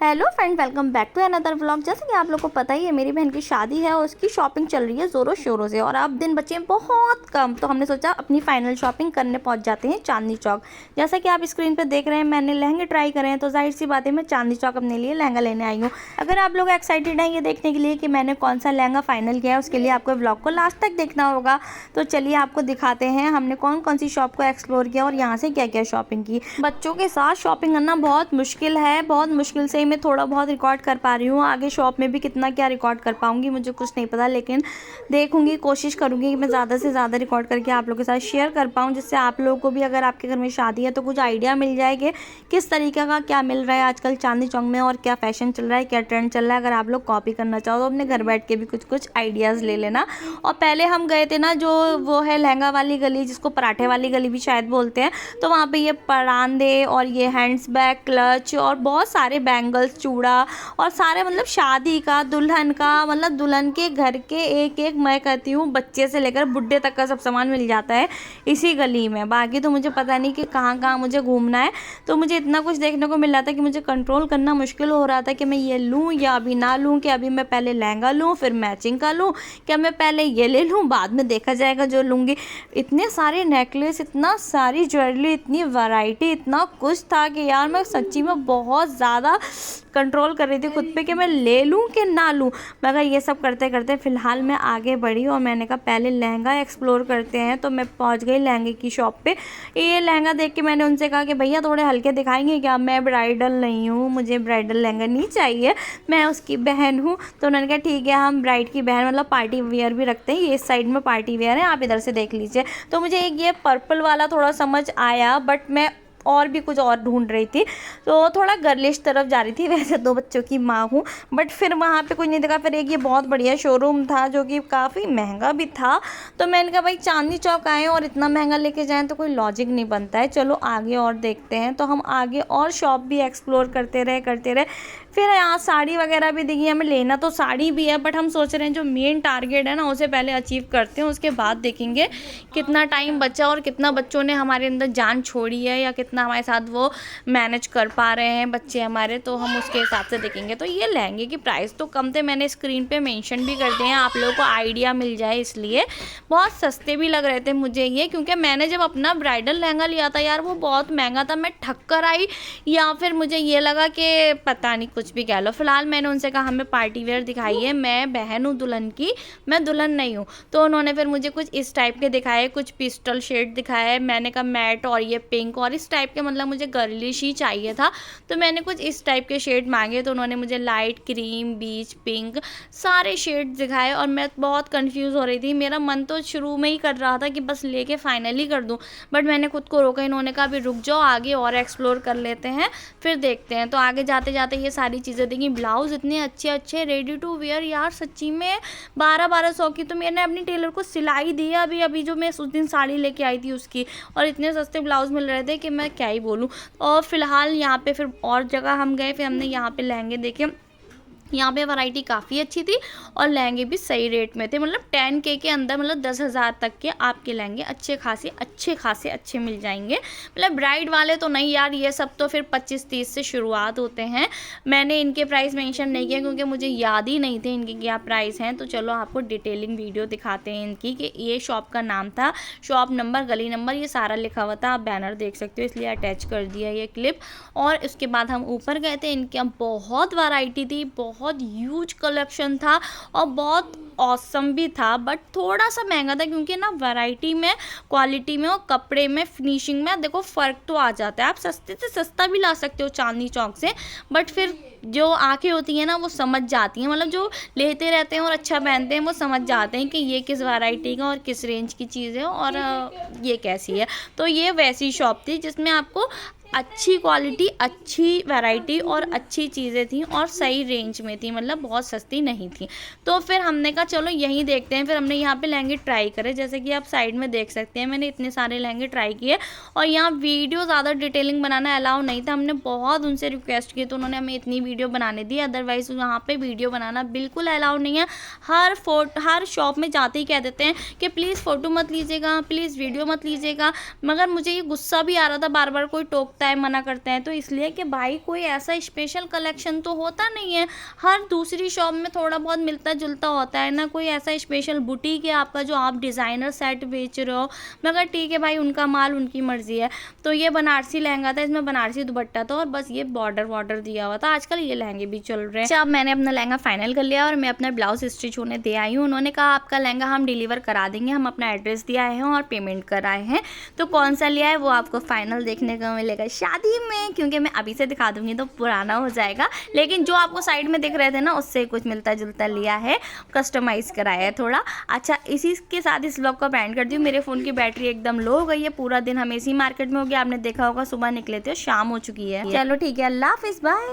Hello friend, welcome back to another vlog. जैसे कि आप लोग को पता ही है, मेरी बहन की शादी है और उसकी शॉपिंग चल रही है ज़ोरों शोरों से और अब दिन बचे हैं बहुत कम। तो हमने सोचा अपनी फाइनल शॉपिंग करने पहुंच जाते हैं चांदनी चौक। जैसा कि आप स्क्रीन पे देख रहे हैं, मैंने लहंगे ट्राई करे हैं, तो जाहिर सी बात है मैं चांदनी चौक अपने लिए लहंगा लेने आई हूँ। अगर आप लोग एक्साइटेड हैं ये देखने के लिए कि मैंने कौन सा लहंगा फाइनल किया है, उसके लिए आपको ब्लॉग को लास्ट तक देखना होगा। तो चलिए आपको दिखाते हैं हमने कौन कौन सी शॉप को एक्सप्लोर किया और यहाँ से क्या क्या शॉपिंग की। बच्चों के साथ शॉपिंग करना बहुत मुश्किल है, बहुत मुश्किल से ही मैं थोड़ा बहुत रिकॉर्ड कर पा रही हूँ। आगे शॉप में भी कितना क्या रिकॉर्ड कर पाऊंगी मुझे कुछ नहीं पता, लेकिन देखूंगी, कोशिश करूंगी कि मैं ज़्यादा से ज़्यादा रिकॉर्ड करके आप लोगों के साथ शेयर कर पाऊँ, जिससे आप लोगों को भी अगर आपके घर में शादी है तो कुछ आइडिया मिल जाए कि किस तरीके का क्या मिल रहा है आजकल चांदनी चौक में और क्या फैशन चल रहा है, क्या ट्रेंड चल रहा है। अगर आप लोग कॉपी करना चाहो तो अपने घर बैठ के भी कुछ कुछ आइडियाज़ ले लेना। और पहले हम गए थे ना, जो वो है लहंगा वाली गली, जिसको पराठे वाली गली भी शायद बोलते हैं, तो वहाँ पे ये परांदे और ये हैंड्स बैग, क्लच और बहुत सारे बैंगल्स, चूड़ा और सारे मतलब शादी का, दुल्हन का, मतलब दुल्हन के घर के एक एक, मैं कहती हूँ बच्चे से लेकर बुढ़े तक का सब सामान मिल जाता है इसी गली में। बाकी तो मुझे पता नहीं कि कहाँ कहाँ मुझे घूमना है। तो मुझे इतना कुछ देखने को मिल रहा था कि मुझे कंट्रोल करना मुश्किल हो रहा था कि मैं ये लूँ या अभी ना लूँ, कि अभी मैं पहले लहंगा लूँ फिर मैचिंग का लूँ, क्या मैं पहले ये ले लूँ बाद में देखा जाएगा जो लूँगी। इतने सारे नेकलेस, इतना सारी ज्वेलरी, इतनी वैरायटी, इतना कुछ था कि यार मैं सच्ची में बहुत ज़्यादा कंट्रोल कर रही थी खुद पे कि मैं ले लूँ कि ना लूँ। मगर ये सब करते करते फ़िलहाल मैं आगे बढ़ी और मैंने कहा पहले लहंगा एक्सप्लोर करते हैं। तो मैं पहुँच गई लहंगे की शॉप पे। ये लहंगा देख के मैंने उनसे कहा कि भैया थोड़े हल्के दिखाएंगे क्या, मैं ब्राइडल नहीं हूँ, मुझे ब्राइडल लहंगा नहीं चाहिए, मैं उसकी बहन हूँ। तो उन्होंने कहा ठीक है, हम ब्राइड की बहन मतलब पार्टी वेयर भी रखते हैं, ये इस साइड में पार्टी वेयर है, आप इधर से देख लीजिए। तो मुझे एक ये पर्पल वाला थोड़ा समझ आया, बट मैं और भी कुछ और ढूंढ रही थी, तो थोड़ा गर्लिश तरफ जा रही थी। वैसे 2 बच्चों की माँ हूँ, बट फिर वहाँ पे कुछ नहीं दिखा। फिर एक ये बहुत बढ़िया शोरूम था जो कि काफ़ी महंगा भी था। तो मैंने कहा भाई चांदनी चौक आए और इतना महंगा लेके जाएं तो कोई लॉजिक नहीं बनता है, चलो आगे और देखते हैं। तो हम आगे और शॉप भी एक्सप्लोर करते रहे। फिर यहाँ साड़ी वगैरह भी दिखी, हमें लेना तो साड़ी भी है, बट हम सोच रहे हैं जो मेन टारगेट है ना उसे पहले अचीव करते हैं, उसके बाद देखेंगे कितना टाइम बचा और कितना बच्चों ने हमारे अंदर जान छोड़ी है या कितना हमारे साथ वो मैनेज कर पा रहे हैं बच्चे हमारे, तो हम उसके हिसाब से देखेंगे। तो ये लहंगे की प्राइस तो कम थे, मैंने स्क्रीन पे मेंशन भी कर दिए हैं, आप लोगों को आइडिया मिल जाए इसलिए। बहुत सस्ते भी लग रहे थे मुझे ये, क्योंकि मैंने जब अपना ब्राइडल लहंगा लिया था यार वो बहुत महंगा था, मैं ठग कर आई, या फिर मुझे ये लगा कि पता नहीं कुछ भी कह लो। फिलहाल मैंने उनसे कहा हमें पार्टी वेयर दिखाई है, मैं बहन हूँ दुल्हन की, मैं दुल्हन नहीं हूँ। तो उन्होंने फिर मुझे कुछ इस टाइप के दिखाए, कुछ पिस्टल शेड दिखाए, मैंने कहा मैट और ये पिंक और इस टाइप के, मतलब मुझे गर्लिश ही चाहिए था। तो मैंने कुछ इस टाइप के शेड मांगे, तो उन्होंने मुझे लाइट क्रीम, बीच पिंक, सारे शेड दिखाए और मैं बहुत कंफ्यूज हो रही थी। मेरा मन तो शुरू में ही कर रहा था कि बस लेके फाइनली कर दूं, बट मैंने खुद को रोका। इन्होंने कहा अभी रुक जाओ, आगे और एक्सप्लोर कर लेते हैं फिर देखते हैं। तो आगे जाते जाते ये सारी चीज़ें देखी। ब्लाउज इतने अच्छे अच्छे रेडी टू वेयर यार, सच्ची में 1200 की तो मैंने अपनी टेलर को सिलाई दी है अभी जो मैं उस दिन साड़ी लेके आई थी उसकी, और इतने सस्ते ब्लाउज मिल रहे थे कि मैं क्या ही बोलूँ। और फिलहाल यहाँ पे फिर और जगह हम गए, फिर हमने यहाँ पे लहंगे देखे। यहाँ पे वैरायटी काफ़ी अच्छी थी और लहंगे भी सही रेट में थे, मतलब 10K के अंदर, मतलब 10,000 तक के आपके लहंगे अच्छे खासे अच्छे मिल जाएंगे। मतलब ब्राइड वाले तो नहीं यार, ये सब तो फिर 25-30 से शुरुआत होते हैं। मैंने इनके प्राइस मेंशन नहीं किया क्योंकि मुझे याद ही नहीं थे इनके क्या प्राइस हैं। तो चलो आपको डिटेलिंग वीडियो दिखाते हैं इनकी, कि ये शॉप का नाम था, शॉप नंबर, गली नंबर, ये सारा लिखा हुआ था, आप बैनर देख सकते हो इसलिए अटैच कर दिया ये क्लिप। और उसके बाद हम ऊपर गए थे, इनके बहुत वैरायटी थी, बहुत ह्यूज कलेक्शन था और बहुत ऑसम भी था, बट थोड़ा सा महंगा था क्योंकि ना वैरायटी में, क्वालिटी में और कपड़े में, फिनिशिंग में देखो फ़र्क तो आ जाता है। आप सस्ते से सस्ता भी ला सकते हो चांदनी चौक से, बट फिर जो आंखें होती हैं ना वो समझ जाती हैं, मतलब जो लेते रहते हैं और अच्छा पहनते हैं वो समझ जाते हैं कि ये किस वैरायटी का और किस रेंज की चीज़ है और ये कैसी है। तो ये वैसी शॉप थी जिसमें आपको अच्छी क्वालिटी, अच्छी वैरायटी और अच्छी चीज़ें थी और सही रेंज में थी, मतलब बहुत सस्ती नहीं थी। तो फिर हमने कहा चलो यहीं देखते हैं। फिर हमने यहाँ पे लहंगे ट्राई करे, जैसे कि आप साइड में देख सकते हैं, मैंने इतने सारे लहंगे ट्राई किए और यहाँ वीडियो ज़्यादा डिटेलिंग बनाना अलाउ नहीं था। हमने बहुत उनसे रिक्वेस्ट की तो उन्होंने हमें इतनी वीडियो बनाने दी, अदरवाइज़ वहाँ पर वीडियो बनाना बिल्कुल अलाउ नहीं है। हर शॉप में जाते ही कह देते हैं कि प्लीज़ फ़ोटो मत लीजिएगा, प्लीज़ वीडियो मत लीजिएगा। मगर मुझे ये गुस्सा भी आ रहा था, बार बार कोई टोकता लगता है, मना करते हैं, तो इसलिए कि भाई कोई ऐसा स्पेशल कलेक्शन तो होता नहीं है, हर दूसरी शॉप में थोड़ा बहुत मिलता जुलता होता है ना, कोई ऐसा स्पेशल बुटीक है आपका जो आप डिज़ाइनर सेट बेच रहे हो। मगर ठीक है भाई, उनका माल उनकी मर्जी है। तो ये बनारसी लहंगा था, इसमें बनारसी दुपट्टा था और बस ये बॉर्डर दिया हुआ था। आजकल ये लहंगे भी चल रहे हैं। अच्छा, अब मैंने अपना लहंगा फाइनल कर लिया और मैं अपना ब्लाउज स्टिच होने दे आई हूँ। उन्होंने कहा आपका लहंगा हम डिलीवर करा देंगे, हम अपना एड्रेस दिया है और पेमेंट कराए हैं। तो कौन सा लिया है वो आपको फाइनल देखने को मिलेगा शादी में, क्योंकि मैं अभी से दिखा दूंगी तो पुराना हो जाएगा। लेकिन जो आपको साइड में दिख रहे थे ना, उससे कुछ मिलता जुलता लिया है, कस्टमाइज़ कराया है थोड़ा। अच्छा, इसी के साथ इस ब्लॉग को एंड कर दी हूँ। मेरे फ़ोन की बैटरी एकदम लो हो गई है, पूरा दिन हम इसी मार्केट में हो गया। आपने देखा होगा सुबह निकले थे, शाम हो चुकी है। चलो ठीक है, अल्लाह हाफिज़, बाय।